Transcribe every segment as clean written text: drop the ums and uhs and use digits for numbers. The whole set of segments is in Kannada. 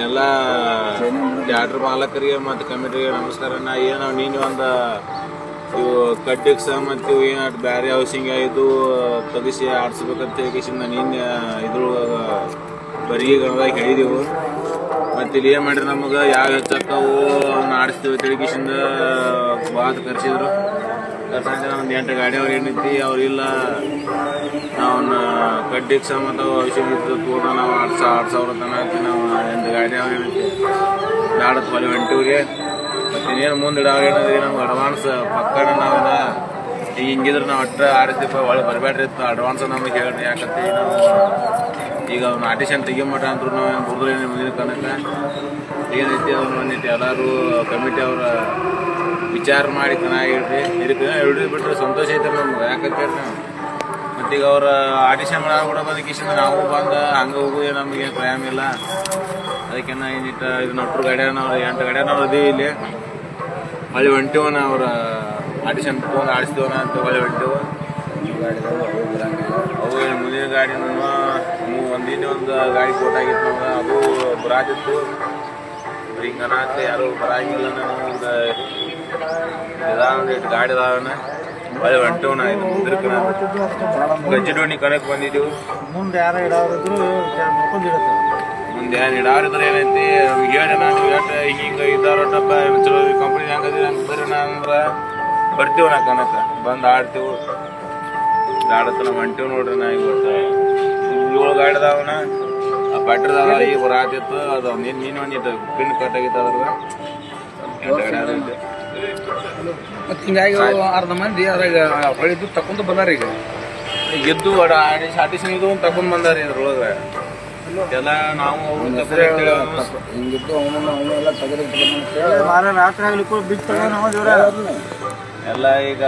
ಎಲ್ಲ ಥಿಯೇಟ್ರ್ ಮಾಲಕರಿಗೆ ಮತ್ತು ಕಮಿಟಿಗೆ ನಮಸ್ಕಾರ. ನಾ ಏನು ನೀನು ಒಂದು ಇವು ಕಡ್ಡಿಕ್ಸ ಮತ್ತು ಇವು ಏನಾದ್ರು ಬೇರೆ ಹೌಸಿಂಗ್ ಇದು ತೆಗಿಸಿ ಆಡಿಸ್ಬೇಕಂತ ಹೇಳಿಕಿಸಿಂದ ನೀನು ಇದ್ರೊಳಗೆ ಬರೀ ಗಣದಾಗ ಹೇಳಿದೆವು. ಮತ್ತು ಇಲ್ಲಿ ಏನು ಮಾಡಿರಿ ನಮಗೆ ಯಾವ ಹೆಚ್ಚಕ್ಕವು ಅವ್ನ ಆಡಿಸ್ತೀವಿ ತಿಳಿಕಿಸಿಂದ ಬಾತ್ ಕರ್ಸಿದ್ರು. ಕರ್ಸಂದ್ರೆ ಒಂದು 8 ಗಾಡಿ ಅವ್ರು ಏನೈತಿ ಅವ್ರಿಲ್ಲ ನಾವನ್ನ ಕಡ್ಡಿಕ್ಸ ಮತ್ತು ಔಷಧಿ ಇದ್ದು ತೋಟ ನಾವು 8,000 ತನ ಹಾಕಿ ನಾವು 8 ಗಾಡಿ ಅವ್ರು ಏನೈತಿ ನಾಡತ್ ಹೊಲಿ ಹೊಂಟಿವ್ರಿ. ಮತ್ತು ಇನ್ನೇನು ಮುಂದೆ ಇಡೋರು ಏನಂದ್ರೆ ನಮ್ಗೆ ಅಡ್ವಾನ್ಸ್ ಪಕ್ಕಡ ನಾವೇನ ಹಿಂಗಿದ್ರೆ ನಾವು ಅಟ್ಟ ಆಡಿಸ್ತೀವಿ ಒಳ್ಳೆ ಬರಬೇಡ್ರಿ ಇತ್ತು ಅಡ್ವಾನ್ಸ್ ನಮಗೆ ಹೇಳ್ರಿ. ಯಾಕಂತ ನಾವು ಈಗ ಅವ್ನು ಆರ್ಟಿಷನ್ ತೆಗಿಮಟ ಅಂದ್ರು ನಾವು ಏನು ಬುರ್ದು ಮುಂದಿನ ಕನಕ ಏನೈತಿ ಅವ್ನು ಏನೈತಿ ಎಲ್ಲರೂ ಕಮಿಟಿ ಅವರ ವಿಚಾರ ಮಾಡಿ ಚೆನ್ನಾಗಿಡ್ರಿ. ಇದಕ್ಕೆ ಹಿಡಿದು ಬಿಟ್ರೆ ಸಂತೋಷ ಐತೆ ನಮ್ಗೆ. ಯಾಕಂತೇಳಿ ನಾವು ಮತ್ತೀಗ ಅವ್ರ ಆಡಿಷನ್ ಮಾಡೋದು ಕೂಡ ಬಂದಕ್ಕಿಂತ ನಾವು ಬಂದು ಹಂಗೆ ಹೋಗುದು ನಮಗೆ ಪ್ರಯಾಣ ಇಲ್ಲ. ಅದಕ್ಕೆ ಏನಿಟ್ಟು ಇದು ನಟ್ರು ಗಾಡಿಯನ್ನ ಅವ್ರು 8 ಗಾಡಿಯನ್ನ ಅವ್ರು ಅದೀವಿ ಇಲ್ಲಿ ಹೊಳ್ಳಿ ಹೊಂಟಿವನ ಅವ್ರ ಆಡಿಷನ್ ತೊಗೊಂಡು ಆಡಿಸ್ತೀವನ ಅಂತ ಹೊಳ್ಳಿ ಹೊಂಟಿವು. ಅವು ಮುಂದಿನ ಗಾಡಿ ಒಂದಿನ ಒಂದು ಗಾಡಿ ಕೊಟ್ಟಾಗಿತ್ತು ನಮ್ಗೆ ಅದು ಬರಾತಿತ್ತು. ಹಿಂಗೆ ನಾಲ್ಕು ಯಾರು ಬರಾಗಿಲ್ಲ ನಾನು ಒಂದು ಒಂದು 8 ಗಾಡಿ ಇದಾವನ ಹೊಳ್ಳಿ ಹೊಂಟಿವ್ ನಾ ಇದು ಮುಂದಿರ್ಕ ಗಜ್ಜಿಡೋಣಿ ಕಣಕ್ಕೆ ಬಂದಿದ್ದೀವಿ. ಮುಂದೆ ಯಾರು ಇಡೋರಿದ್ರು ಮುಂದೆ ಏನು ಇಡೋರಿದ್ರೆ ಏನೈತಿ ನಮ್ಗೆ ಹೇಳಿ ನಾನು ಎಷ್ಟು ಹಿಂಗೆ ಇದ್ದಾರೊಟ್ಟಪ್ಪ ಚಲೋ ಕಂಪ್ನಿ ಹಂಗದಿ ಹಂಗೆ ಬರ್ರಿ ಅಂದ್ರೆ ಬರ್ತೀವಿ ನಾ ಕಣಕ್ಕೆ ಬಂದು ಆಡ್ತೀವಿ. ಆಡತ್ತ ನಾವು ಹೊಂಟಿವ್ ನೋಡ್ರಿ. ನಾ ಇವತ್ತು 7 ಗಾಡಿ ಅದಾವನ ಆ ಬ್ಯಾಟ್ರಿದಾಗ ಈಗ ಬರಾತಿತ್ತು ಅದು ನೀನು ಒಂದಿಟ್ಟು ಪಿನ್ ಕಟ್ಟಾಗಿತ್ತು ಅದ್ರಾಗ 8 ಗಾಡಿ ಆದೈತಿ. ಮತ್ತು ಹಿಂಗಾಗಿ ಅರ್ಧ ಮಂದಿ ಅದ್ರಾಗ ಹೊಳಿದು ತಕೊಂಡು ಬಂದಾರ. ಈಗ ಗೆದ್ದು ಆಡಿಷನ್ ಇದು ತಗೊಂಡ್ ಬಂದಾರ ಇದ್ರೊಳಗೆ ಎಲ್ಲ ನಾವು ಹಿಂಗಿದ್ದು ಅವನ್ನೆಲ್ಲ ತೆಗೆದು ರಾತ್ರಿ ಆಗ್ಲಿಕ್ಕೂ ಬಿಟ್ಟು ತಗೊಂಡು ಎಲ್ಲ ಈಗ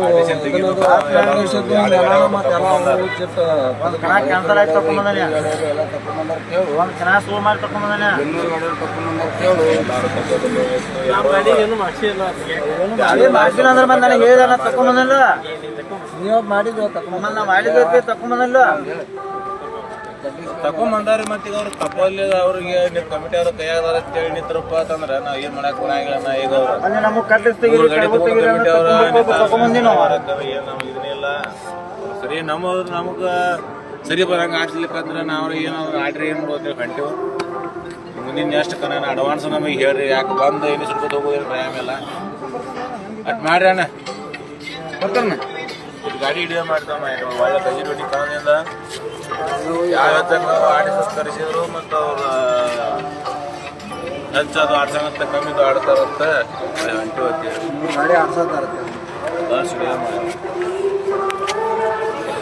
ಆಡಿಷನ್ ತೆಗಿಬೇಕು ಕ್ಯಾನ್ಸಲ್ ಆಯ್ತು ತಕೊಂಡ್ಬಂದಾನೆ ಒಂದು ಚೆನ್ನಾಗಿ ಶೋ ಮಾಡಿ ತಕೊಂಡ್ಬಂದಾನೆ. ಮಾಡಿಲ್ಲ ಅಂದ್ರೆ ಬಂದು ನನಗೆ ಹೇಳಿದ ತಕೊಂಡ್ಬಂದಿಲ್ಲ ನೀವು ಮಾಡಿದ್ವಿ ತಕೊಂಡ್ ನಾ ಮಾಡಿದ್ವಿ ತಕೊಂಡ್ಬಂದಿಲ್ಲ ತಕೊಂಡ್ಬಂದಾರಿ. ಮತ್ತೆ ಈಗ ಅವ್ರು ತಪ್ಪಲ್ಲಿ ಅವ್ರಿಗೆ ನೀವು ಕಮಿಟಿ ಅವ್ರ ಕೈಯಾಗದಾರ ಅಂತೇಳಿ ನಿಂತ್ರಪ್ಪ ಅಂತಂದ್ರೆ ನಾವು ಏನು ಮಾಡಕ್ ಬರಂಗಿಲ್ಲ. ನಾ ಈಗ ನಮಗೆ ಕಟ್ಟಿಸ್ತೀವಿ ಇದನ್ನೆಲ್ಲ ಸರಿ ನಮಗೆ ಸರಿ ಬರಂಗೆ ಆಡ್ಸ್ಲಿಕ್ಕಂದ್ರೆ ನಾವು ಏನಾದ್ರು ಆಡ್ರಿ ಏನು ಮಾಡ್ತೀವಿ ಹೊಂಟಿವು. ಮುಂದಿನ ಎಷ್ಟು ಕಣ ಅಡ್ವಾನ್ಸ್ ನಮಗೆ ಹೇಳ್ರಿ. ಯಾಕೆ ಬಂದು ಏನು ಸುಡ್ಕೋದು ಹೋಗೋದಿಲ್ಲ ಟೈಮ್ ಎಲ್ಲ ಅಟ್ ಮಾಡ್ರಿ ಅಣ್ಣ ಬರ್ತಾನ ಗಾಡಿ ಹಿಡಿಯೋ ಮಾಡ್ತಾವ. ಒಳ್ಳೆ ಕಜಿ ರೊಟ್ಟಿ ಕಾರಣದಿಂದ ಯಾವ ಆಡಿಸೋದು ಕರೆಸಿದ್ರು ಮತ್ತು ಅವ್ರು ಹೆಚ್ಚದು ಆಡ್ಸಂಗಂತ ಕಮ್ಮಿದು ಆಡ್ತಾರಂತ ಹೊಂಟಿ ಹೋಗ್ತೀವಿ. ಗಾಡಿ ಆಡ್ಸೋದಾರ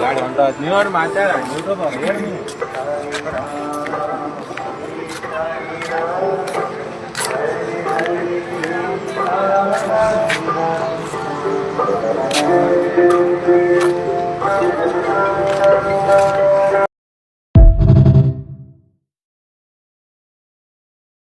ಗಾಡಿ ಹೊಂಟ ನೀವು ಅವ್ರು ಮಾತಾಡ ನೀವು ಹೇಳಿ ನೀವು